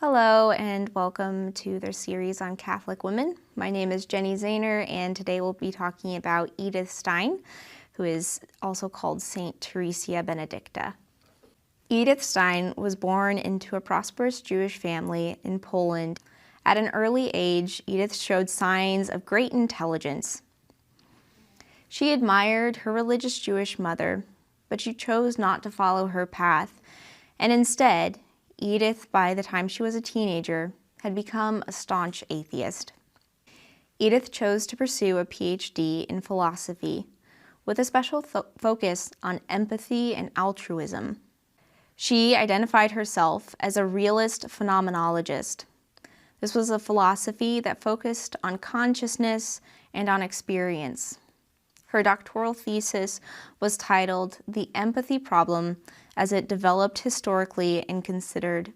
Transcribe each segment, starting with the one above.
Hello and welcome to the series on Catholic women. My name is Jenny Zahner and today we'll be talking about Edith Stein, who is also called Saint Teresa Benedicta. Edith Stein was born into a prosperous Jewish family in Poland. At an early age, Edith showed signs of great intelligence. She admired her religious Jewish mother, but she chose not to follow her path, and instead, Edith, by the time she was a teenager, had become a staunch atheist. Edith chose to pursue a PhD in philosophy, with a special focus on empathy and altruism. She identified herself as a realist phenomenologist. This was a philosophy that focused on consciousness and on experience. Her doctoral thesis was titled "The Empathy Problem as it Developed Historically and Considered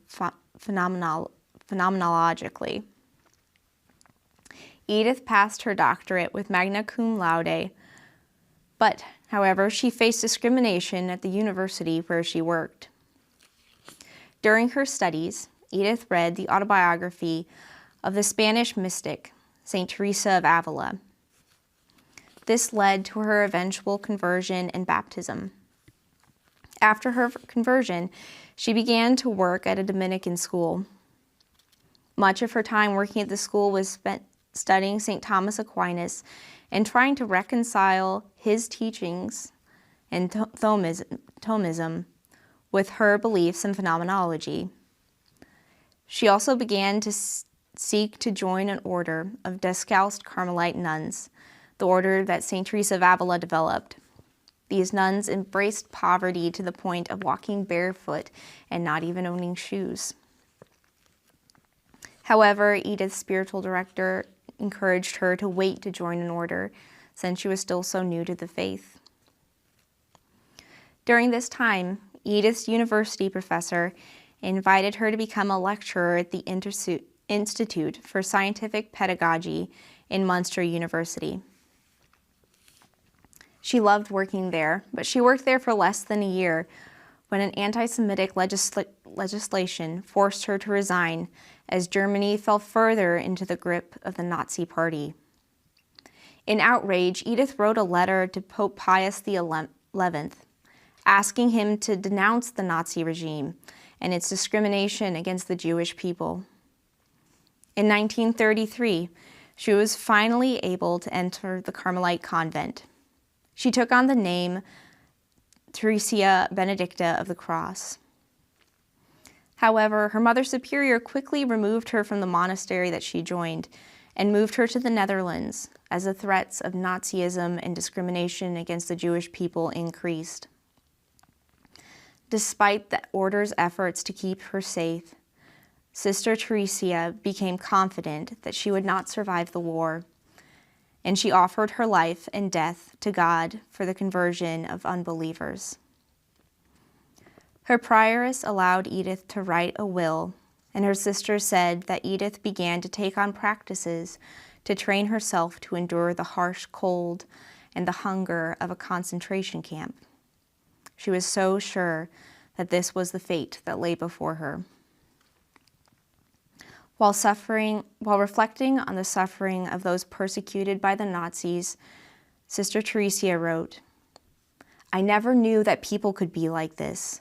Phenomenologically." Edith passed her doctorate with magna cum laude, but, however, she faced discrimination at the university where she worked. During her studies, Edith read the autobiography of the Spanish mystic, Saint Teresa of Avila. This led to her eventual conversion and baptism. After her conversion, she began to work at a Dominican school. Much of her time working at the school was spent studying St. Thomas Aquinas and trying to reconcile his teachings and Thomism with her beliefs in phenomenology. She also began to seek to join an order of Descalced Carmelite nuns, the order that St. Teresa of Avila developed. These nuns embraced poverty to the point of walking barefoot and not even owning shoes. However, Edith's spiritual director encouraged her to wait to join an order, since she was still so new to the faith. During this time, Edith's university professor invited her to become a lecturer at the Institute for Scientific Pedagogy in Munster University. She loved working there, but she worked there for less than a year when an anti-Semitic legislation forced her to resign as Germany fell further into the grip of the Nazi Party. In outrage, Edith wrote a letter to Pope Pius XI, asking him to denounce the Nazi regime and its discrimination against the Jewish people. In 1933, she was finally able to enter the Carmelite convent. She took on the name Teresa Benedicta of the Cross. However, her Mother Superior quickly removed her from the monastery that she joined and moved her to the Netherlands as the threats of Nazism and discrimination against the Jewish people increased. Despite the order's efforts to keep her safe, Sister Teresa became confident that she would not survive the war, and she offered her life and death to God for the conversion of unbelievers. Her prioress allowed Edith to write a will, and her sister said that Edith began to take on practices to train herself to endure the harsh cold and the hunger of a concentration camp. She was so sure that this was the fate that lay before her. While reflecting on the suffering of those persecuted by the Nazis, Sister Teresa wrote, "I never knew that people could be like this.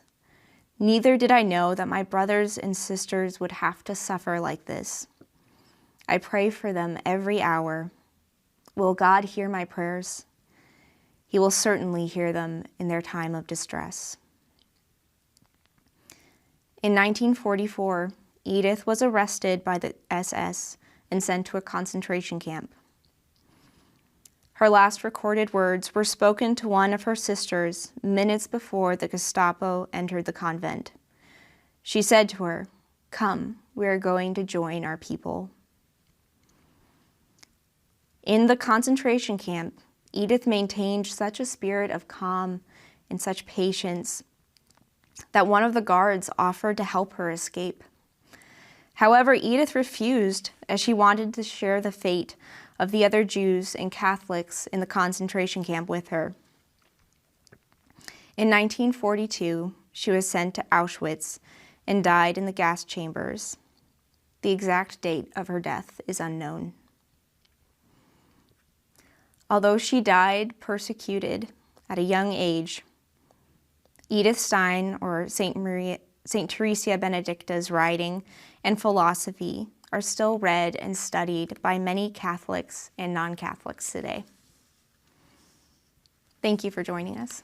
Neither did I know that my brothers and sisters would have to suffer like this. I pray for them every hour. Will God hear my prayers? He will certainly hear them in their time of distress." In 1944, Edith was arrested by the SS and sent to a concentration camp. Her last recorded words were spoken to one of her sisters minutes before the Gestapo entered the convent. She said to her, "Come, we are going to join our people." In the concentration camp, Edith maintained such a spirit of calm and such patience that one of the guards offered to help her escape. However, Edith refused, as she wanted to share the fate of the other Jews and Catholics in the concentration camp with her. In 1942, she was sent to Auschwitz and died in the gas chambers. The exact date of her death is unknown. Although she died persecuted at a young age, Edith Stein, or Saint Teresa Benedicta's writing and philosophy are still read and studied by many Catholics and non-Catholics today. Thank you for joining us.